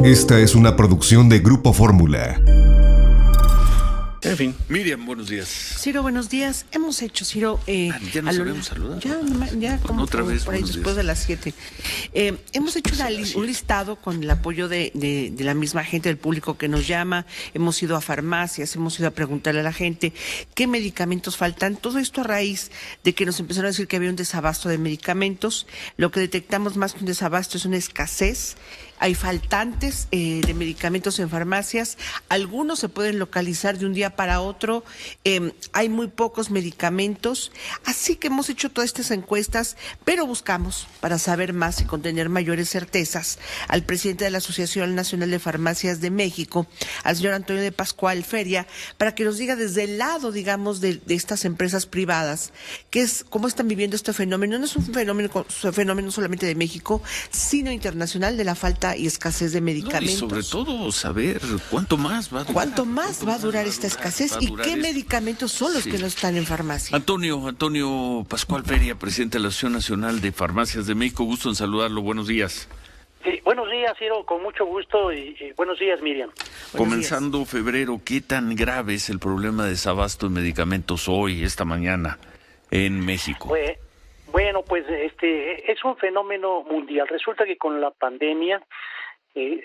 Esta es una producción de Grupo Fórmula. En fin, Miriam, buenos días. Ciro, buenos días. Hemos hecho, Ciro... ya nos habíamos saludado. Ya como otra vez, por ahí después de las 7. Hemos hecho un listado con el apoyo de la misma gente, del público que nos llama. Hemos ido a farmacias, hemos ido a preguntarle a la gente qué medicamentos faltan. Todo esto a raíz de que nos empezaron a decir que había un desabasto de medicamentos. Lo que detectamos más que un desabasto es una escasez. Hay faltantes de medicamentos en farmacias, algunos se pueden localizar de un día para otro, hay muy pocos medicamentos, así que hemos hecho todas estas encuestas, pero buscamos, para saber más y con tener mayores certezas, al presidente de la Asociación Nacional de Farmacias de México, al señor Antonio de Pascual Feria, para que nos diga desde el lado, digamos, de estas empresas privadas, cómo están viviendo este fenómeno. No es un fenómeno solamente de México, sino internacional, de la falta y escasez de medicamentos. Y sobre todo saber cuánto más va a durar. Esta escasez y qué medicamentos son los que no están en farmacia. Antonio Pascual Feria, presidente de la Asociación Nacional de Farmacias de México, gusto en saludarlo, buenos días. Sí, buenos días, Ciro, con mucho gusto y buenos días, Miriam. Comenzando febrero, ¿qué tan grave es el problema de desabasto de medicamentos hoy, esta mañana, en México? Bueno, pues es un fenómeno mundial. Resulta que con la pandemia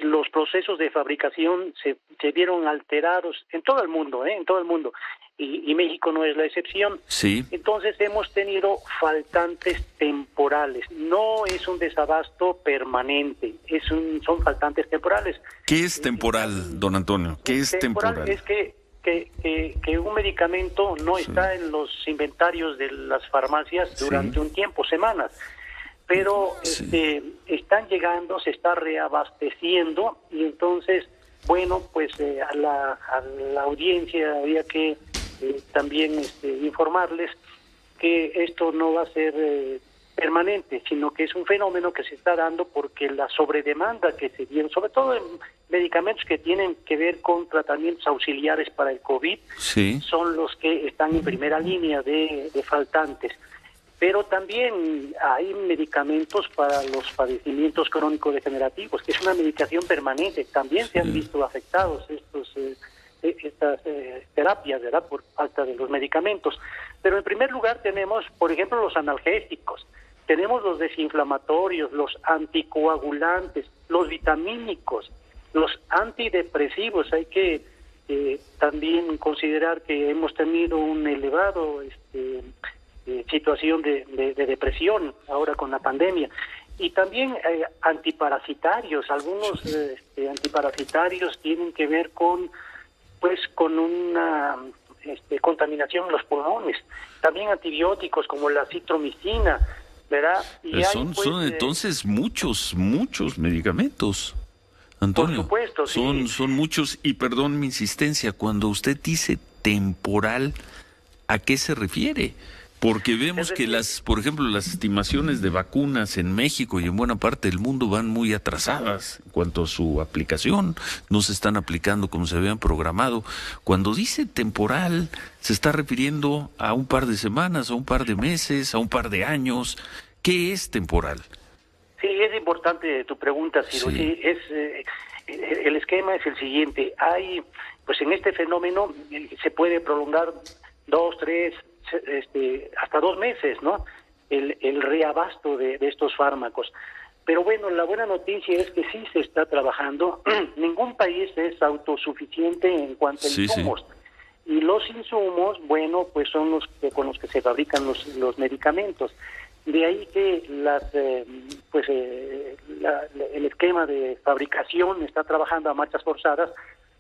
los procesos de fabricación se vieron alterados en todo el mundo, y México no es la excepción. Sí. Entonces hemos tenido faltantes temporales. No es un desabasto permanente, son faltantes temporales. ¿Qué es temporal, don Antonio? ¿Qué es temporal? Es que un medicamento no está en los inventarios de las farmacias durante un tiempo, semanas, pero están llegando, se está reabasteciendo y entonces, bueno, pues a la audiencia había que también informarles que esto no va a ser permanente, sino que es un fenómeno que se está dando porque la sobredemanda que se dieron, sobre todo en medicamentos que tienen que ver con tratamientos auxiliares para el COVID, son los que están en primera línea de faltantes. Pero también hay medicamentos para los padecimientos crónico-degenerativos, que es una medicación permanente. También se han visto afectados estas terapias, ¿verdad?, por falta de los medicamentos. Pero en primer lugar tenemos, por ejemplo, los analgésicos, tenemos los desinflamatorios, los anticoagulantes, los vitamínicos, los antidepresivos. Hay que también considerar que hemos tenido un elevado situación de depresión ahora con la pandemia. Y también antiparasitarios. Algunos antiparasitarios tienen que ver con una contaminación en los pulmones. También antibióticos como la citromicina, ¿verdad? Y son entonces muchos medicamentos, Antonio. Por supuesto, sí. Son muchos, y perdón mi insistencia, cuando usted dice temporal, ¿a qué se refiere? Porque vemos que por ejemplo, las estimaciones de vacunas en México y en buena parte del mundo van muy atrasadas en cuanto a su aplicación, no se están aplicando como se habían programado. Cuando dice temporal, se está refiriendo a un par de semanas, a un par de meses, a un par de años. ¿Qué es temporal? Sí, es importante tu pregunta, Ciro. Sí, el esquema es el siguiente. Pues en este fenómeno se puede prolongar 2, 3, hasta 2 meses, ¿no? El reabasto de estos fármacos. Pero bueno, la buena noticia es que sí se está trabajando. Ningún país es autosuficiente en cuanto a insumos. Y los insumos, bueno, pues son con los que se fabrican los medicamentos. De ahí que el esquema de fabricación está trabajando a marchas forzadas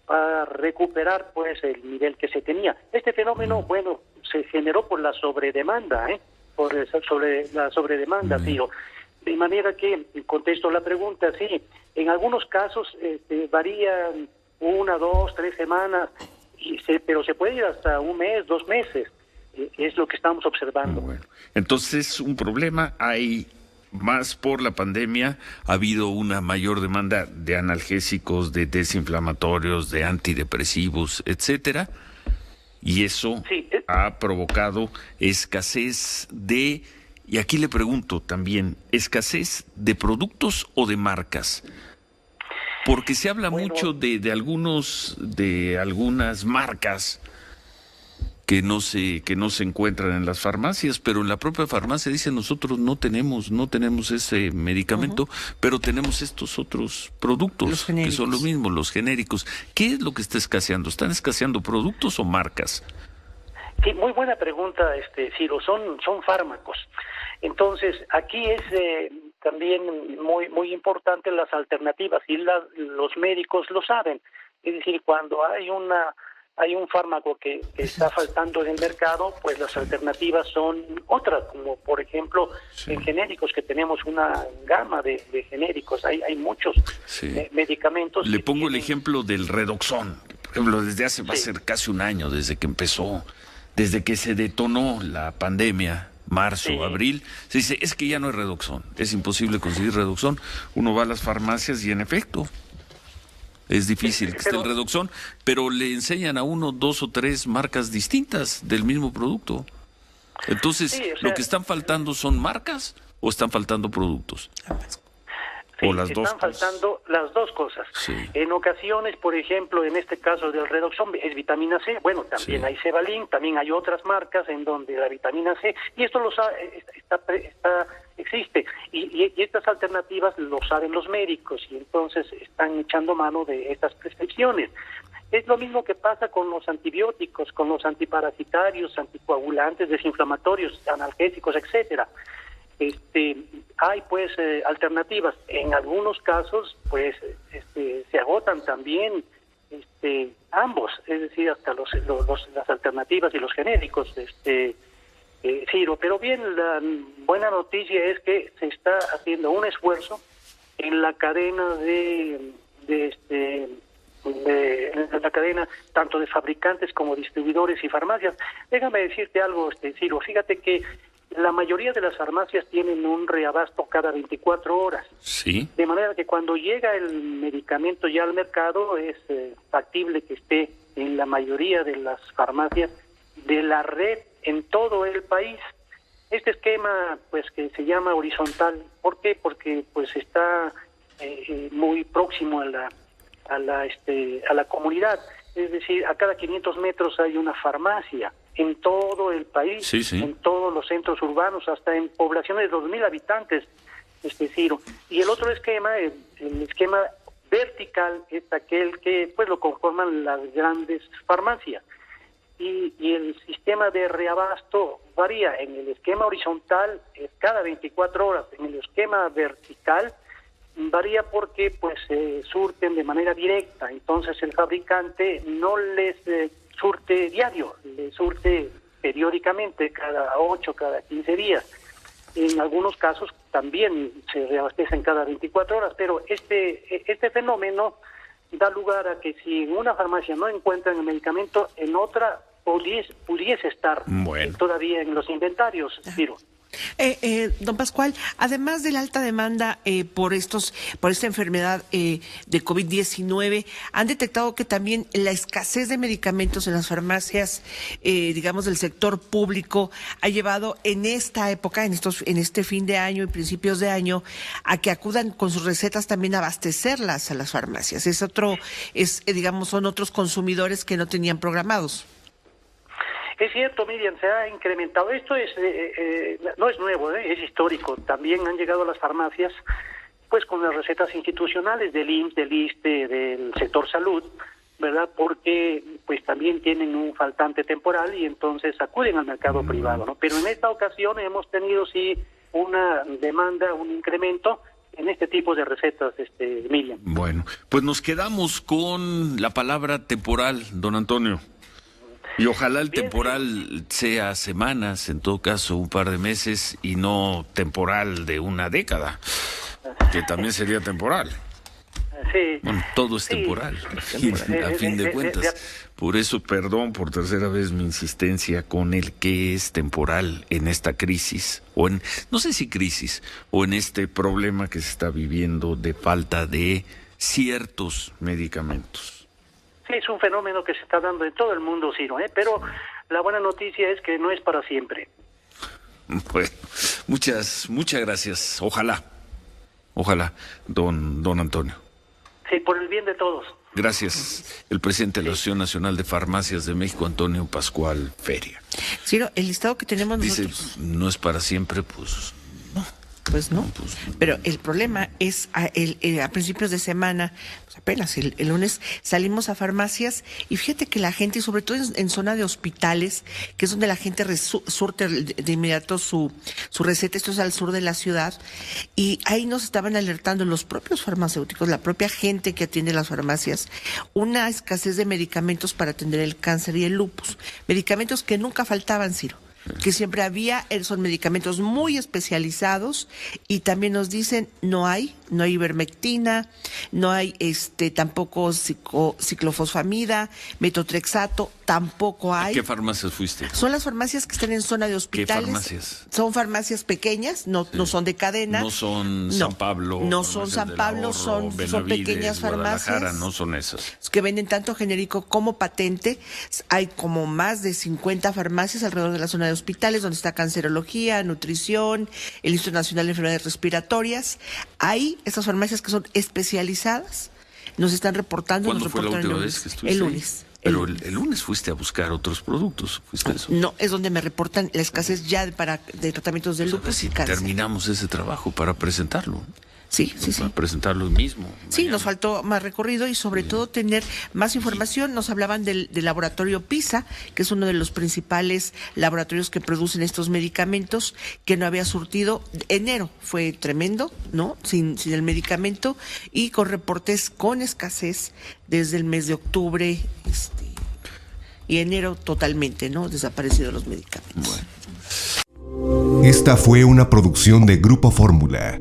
para recuperar pues el nivel que se tenía. Este fenómeno, bueno, se generó por la sobredemanda, sobre la sobredemanda, tío. De manera que, contesto la pregunta, sí, en algunos casos varían 1, 2, 3 semanas, pero se puede ir hasta 1 mes, 2 meses. Es lo que estamos observando. Bueno. Entonces, un problema hay más por la pandemia, ha habido una mayor demanda de analgésicos, de desinflamatorios, de antidepresivos, etcétera, y eso ha provocado escasez y aquí le pregunto también, ¿escasez de productos o de marcas? Porque se habla Bueno, mucho de algunas marcas que no se encuentran en las farmacias, pero en la propia farmacia dicen nosotros no tenemos ese medicamento, pero tenemos estos otros productos que son lo mismo, los genéricos. ¿Qué es lo que está escaseando? ¿Están escaseando productos o marcas? Sí, muy buena pregunta, Ciro. Son fármacos. Entonces, aquí es también muy importante las alternativas, y los médicos lo saben. Es decir, cuando hay un fármaco que está faltando en el mercado, pues las alternativas son otras, como por ejemplo en genéricos, que tenemos una gama de genéricos, hay muchos medicamentos. Le pongo el ejemplo del Redoxon, por ejemplo, va a ser casi un año desde que se detonó la pandemia, marzo, abril, se dice, es que ya no hay Redoxon, es imposible conseguir Redoxon. Uno va a las farmacias y en efecto es difícil que esté el Redoxon, pero le enseñan a uno 2 o 3 marcas distintas del mismo producto. Entonces, ¿lo que están faltando son marcas o están faltando productos? O las dos están faltando las dos cosas. Sí. En ocasiones, por ejemplo, en este caso del Redoxon, es vitamina C. Bueno, también hay Cevalin, también hay otras marcas en donde la vitamina C, y esto existe. Y estas alternativas lo saben los médicos, y entonces están echando mano de estas prescripciones. Es lo mismo que pasa con los antibióticos, con los antiparasitarios, anticoagulantes, desinflamatorios, analgésicos, etcétera. Hay pues alternativas. En algunos casos pues se agotan también ambos, es decir, hasta las alternativas y los genéricos, Ciro. Pero bien, la buena noticia es que se está haciendo un esfuerzo en la cadena en la cadena tanto de fabricantes como distribuidores y farmacias. Déjame decirte algo, Ciro. Fíjate que la mayoría de las farmacias tienen un reabasto cada 24 horas. Sí. De manera que cuando llega el medicamento ya al mercado, es factible que esté en la mayoría de las farmacias de la red en todo el país. Este esquema, pues, que se llama horizontal. ¿Por qué? Porque pues está muy próximo a la comunidad. Es decir, a cada 500 metros hay una farmacia en todo el país, en todos los centros urbanos, hasta en poblaciones de 2,000 habitantes, Ciro. Y el otro esquema, el esquema vertical, es aquel que pues lo conforman las grandes farmacias. Y el sistema de reabasto varía. En el esquema horizontal es cada 24 horas, en el esquema vertical varía porque pues surten de manera directa. Entonces el fabricante no les surte diario, les surte periódicamente, cada 8, cada 15 días. En algunos casos también se reabastecen cada 24 horas, pero este fenómeno da lugar a que si en una farmacia no encuentran el medicamento, en otra pudiese estar todavía en los inventarios, Ciro. Don Pascual, además de la alta demanda por esta enfermedad de COVID-19, ¿han detectado que también la escasez de medicamentos en las farmacias, digamos, del sector público, ha llevado en esta época, en este fin de año y principios de año, a que acudan con sus recetas también a abastecerlas a las farmacias? Digamos, son otros consumidores que no tenían programados. Es cierto, Miriam, se ha incrementado. Esto no es nuevo, es histórico. También han llegado a las farmacias pues con las recetas institucionales del IMSS, del ISSSTE, del sector salud, ¿verdad? Porque pues también tienen un faltante temporal y entonces acuden al mercado privado, ¿no? Pero en esta ocasión hemos tenido sí una demanda, un incremento en este tipo de recetas, Miriam. Bueno, pues nos quedamos con la palabra temporal, don Antonio. Y ojalá el temporal sea semanas, en todo caso un par de meses, y no temporal de una década, que también sería temporal. Sí. Bueno, todo es temporal, a fin de cuentas. Por eso, perdón por tercera vez mi insistencia con el que es temporal en esta crisis, no sé si crisis, o en este problema que se está viviendo de falta de ciertos medicamentos. Sí, es un fenómeno que se está dando en todo el mundo, Ciro, pero la buena noticia es que no es para siempre. Bueno, muchas gracias. Ojalá, don Antonio. Sí, por el bien de todos. Gracias. El presidente de la Asociación Nacional de Farmacias de México, Antonio Pascual Feria. Ciro, el listado que tenemos Dice, nosotros... no es para siempre, pues... Pues no, pero el problema es a principios de semana, pues apenas el lunes salimos a farmacias y fíjate que la gente, y sobre todo en zona de hospitales, que es donde la gente surte de inmediato su receta, esto es al sur de la ciudad, y ahí nos estaban alertando los propios farmacéuticos, la propia gente que atiende las farmacias, una escasez de medicamentos para atender el cáncer y el lupus, medicamentos que nunca faltaban, Ciro, que siempre había, son medicamentos muy especializados, y también nos dicen no hay ivermectina, no hay tampoco ciclofosfamida, metotrexato, tampoco hay. ¿A qué farmacias fuiste? Son las farmacias que están en zona de hospitales. ¿Qué farmacias? Son farmacias pequeñas, no son de cadena. No son San Pablo. No son San Pablo, son pequeñas farmacias. No son esas. Que venden tanto genérico como patente. Hay como más de 50 farmacias alrededor de la zona de hospitales, donde está cancerología, nutrición, el Instituto Nacional de Enfermedades Respiratorias. Hay esas farmacias que son especializadas, nos están reportando. ¿Cuándo fue la última vez que estuviste? El lunes. Pero el lunes fuiste a buscar otros productos, ¿fuiste eso? No, es donde me reportan la escasez ya de tratamientos de lupus y cáncer. Terminamos ese trabajo para presentarlo. Sí. Para presentarlo mismo. Sí, nos faltó más recorrido y sobre todo tener más información. Nos hablaban del laboratorio PISA, que es uno de los principales laboratorios que producen estos medicamentos, que no había surtido. Enero fue tremendo, ¿no? Sin el medicamento y con reportes con escasez desde el mes de octubre y enero totalmente, ¿no? Desaparecidos los medicamentos. Esta fue una producción de Grupo Fórmula.